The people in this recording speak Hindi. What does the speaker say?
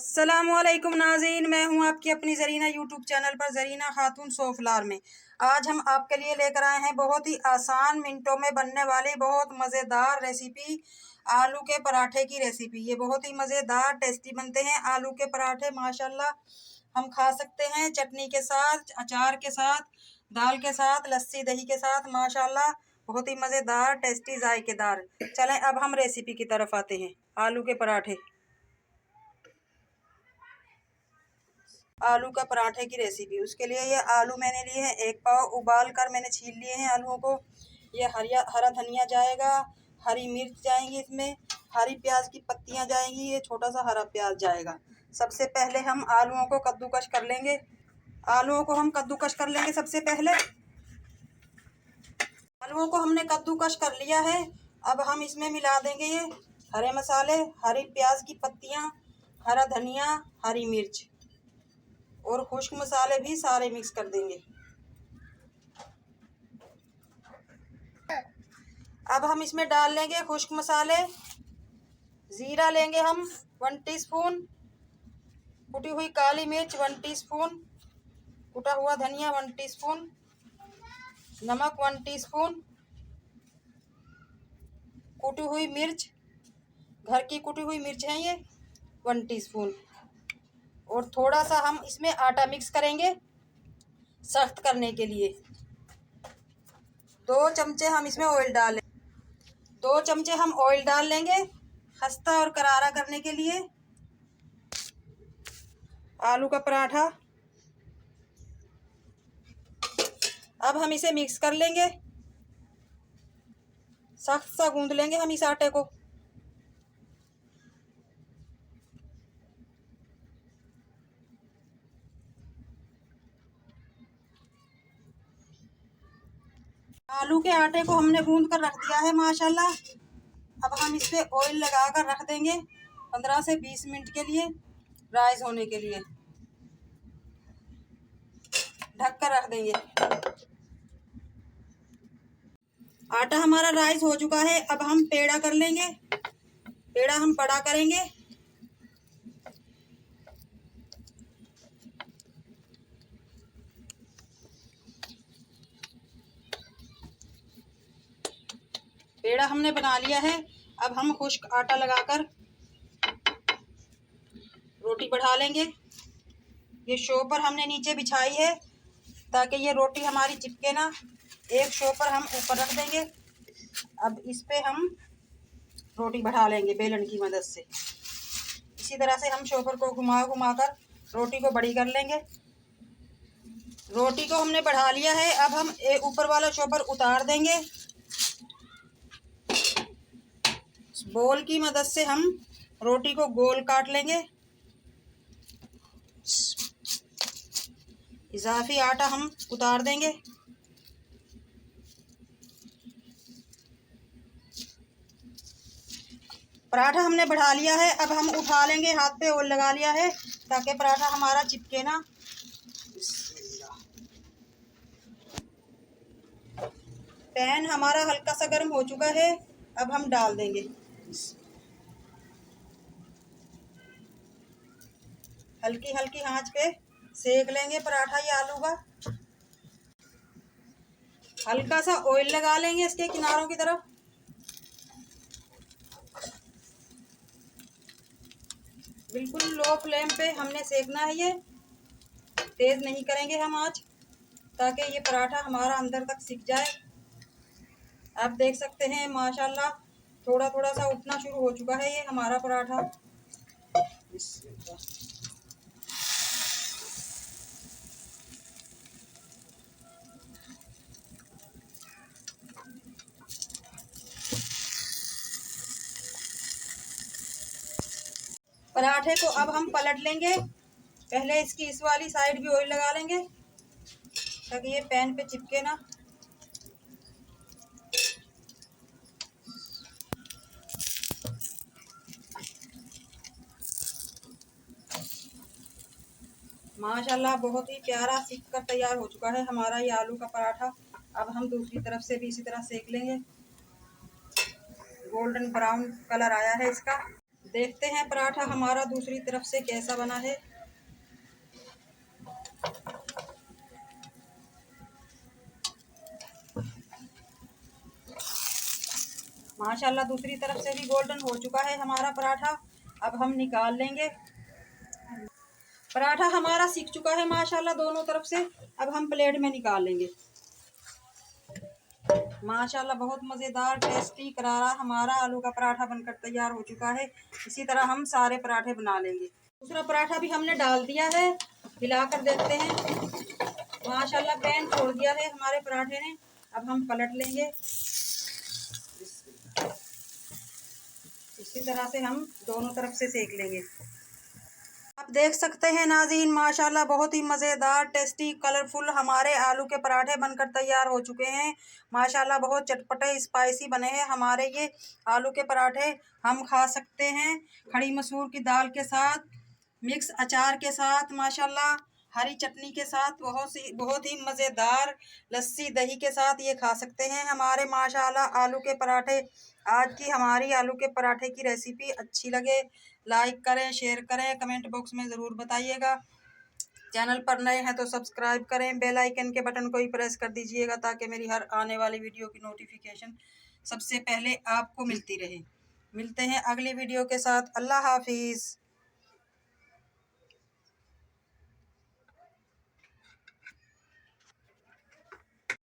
अस्सलामुअलैकुम नाज़रीन, मैं हूं आपकी अपनी ज़रीना यूट्यूब चैनल पर ज़रीना खातून सोफलार में। आज हम आपके लिए लेकर आए हैं बहुत ही आसान मिनटों में बनने वाली बहुत मज़ेदार रेसिपी, आलू के पराठे की रेसिपी। ये बहुत ही मज़ेदार टेस्टी बनते हैं आलू के पराठे। माशाल्लाह हम खा सकते हैं चटनी के साथ, अचार के साथ, दाल के साथ, लस्सी दही के साथ। माशाल्लाह बहुत ही मज़ेदार, टेस्टी, जायकेदार। चलें अब हम रेसिपी की तरफ आते हैं। आलू के पराठे, आलू का पराठे की रेसिपी। उसके लिए ये आलू मैंने लिए हैं 1 पाव, उबाल कर मैंने छील लिए हैं आलूओं को। ये हरा धनिया जाएगा, हरी मिर्च जाएंगी, इसमें हरी प्याज की पत्तियां जाएंगी, ये छोटा सा हरा प्याज जाएगा। सबसे पहले हम आलूओं को कद्दूकश कर लेंगे। आलूओं को हम कद्दूकश कर लेंगे सबसे पहले। आलूओं को हमने कद्दूकश कर लिया है। अब हम इसमें मिला देंगे ये हरे मसाले, हरी प्याज की पत्तियां, हरा धनिया, हरी मिर्च और खुश्क मसाले भी सारे मिक्स कर देंगे। अब हम इसमें डाल लेंगे खुश्क मसाले। जीरा लेंगे हम 1 टीस्पून, कुटी हुई काली मिर्च 1 टीस्पून, कुटा हुआ धनिया 1 टीस्पून, नमक 1 टीस्पून, कुटी हुई मिर्च, घर की कुटी हुई मिर्च है ये 1 टीस्पून। और थोड़ा सा हम इसमें आटा मिक्स करेंगे सख्त करने के लिए। 2 चमचे हम इसमें ऑयल डालें। 2 चमचे हम ऑयल डाल लेंगे खस्ता और करारा करने के लिए। आलू का पराठा, अब हम इसे मिक्स कर लेंगे, सख्त सा गूंद लेंगे हम इस आटे को। आलू के आटे को हमने गूंद कर रख दिया है माशाल्लाह। अब हम इस पे ऑयल लगा कर रख देंगे 15 से 20 मिनट के लिए, राइस होने के लिए ढक कर रख देंगे। आटा हमारा राइस हो चुका है। अब हम पेड़ा कर लेंगे, पेड़ा हम बड़ा करेंगे। पेड़ा हमने बना लिया है। अब हम खुश्क आटा लगाकर रोटी बढ़ा लेंगे। ये शो पर हमने नीचे बिछाई है ताकि ये रोटी हमारी चिपके ना। एक शो पर हम ऊपर रख देंगे। अब इस पे हम रोटी बढ़ा लेंगे बेलन की मदद से। इसी तरह से हम शोपर को घुमा घुमा कर रोटी को बड़ी कर लेंगे। रोटी को हमने बढ़ा लिया है। अब हम ऊपर वाला शोपर उतार देंगे। बोल की मदद से हम रोटी को गोल काट लेंगे। इजाफी आटा हम उतार देंगे। पराठा हमने बढ़ा लिया है। अब हम उठा लेंगे, हाथ पे ऑयल लगा लिया है ताकि पराठा हमारा चिपके ना। पैन हमारा हल्का सा गर्म हो चुका है। अब हम डाल देंगे। हल्की हल्की आंच पे सेक लेंगे पराठा ये आलू का। हल्का सा ऑयल लगा लेंगे इसके किनारों की तरफ। बिल्कुल लो फ्लेम पे हमने सेकना है ये, तेज नहीं करेंगे हम आंच, ताकि ये पराठा हमारा अंदर तक सिक जाए। आप देख सकते हैं माशाल्लाह थोड़ा थोड़ा सा उठना शुरू हो चुका है ये हमारा पराठा। पराठे को अब हम पलट लेंगे। पहले इसकी इस वाली साइड भी ऑयल लगा लेंगे ताकि ये पैन पे चिपके ना। माशाल्लाह बहुत ही प्यारा सिक कर तैयार हो चुका है हमारा ये आलू का पराठा। अब हम दूसरी तरफ से भी इसी तरह सेक लेंगे। गोल्डन ब्राउन कलर आया है इसका। देखते हैं पराठा हमारा दूसरी तरफ से कैसा बना है। माशाल्लाह दूसरी तरफ से भी गोल्डन हो चुका है हमारा पराठा। अब हम निकाल लेंगे। पराठा हमारा सीख चुका है माशाल्लाह दोनों तरफ से। अब हम प्लेट में निकाल लेंगे। माशाल्लाह बहुत मज़ेदार टेस्टी करारा हमारा आलू का पराठा बनकर तैयार हो चुका है। इसी तरह हम सारे पराठे बना लेंगे। दूसरा पराठा भी हमने डाल दिया है, हिलाकर देखते हैं। माशाल्लाह पैन छोड़ दिया है हमारे पराठे ने। अब हम पलट लेंगे। इसी तरह से हम दोनों तरफ से सेक लेंगे। आप देख सकते हैं नाज़रीन, माशाल्लाह बहुत ही मज़ेदार टेस्टी कलरफुल हमारे आलू के पराठे बनकर तैयार हो चुके हैं। माशाल्लाह बहुत चटपटे स्पाइसी बने हैं हमारे ये आलू के पराठे। हम खा सकते हैं खड़ी मसूर की दाल के साथ, मिक्स अचार के साथ, माशाल्लाह हरी चटनी के साथ, बहुत ही मज़ेदार लस्सी दही के साथ ये खा सकते हैं हमारे माशाल्लाह आलू के पराठे। आज की हमारी आलू के पराठे की रेसिपी अच्छी लगे लाइक करें, शेयर करें, कमेंट बॉक्स में ज़रूर बताइएगा। चैनल पर नए हैं तो सब्सक्राइब करें, बेल आइकन के बटन को ही प्रेस कर दीजिएगा ताकि मेरी हर आने वाली वीडियो की नोटिफिकेशन सबसे पहले आपको मिलती रहे। मिलते हैं अगली वीडियो के साथ। अल्लाह हाफिज़।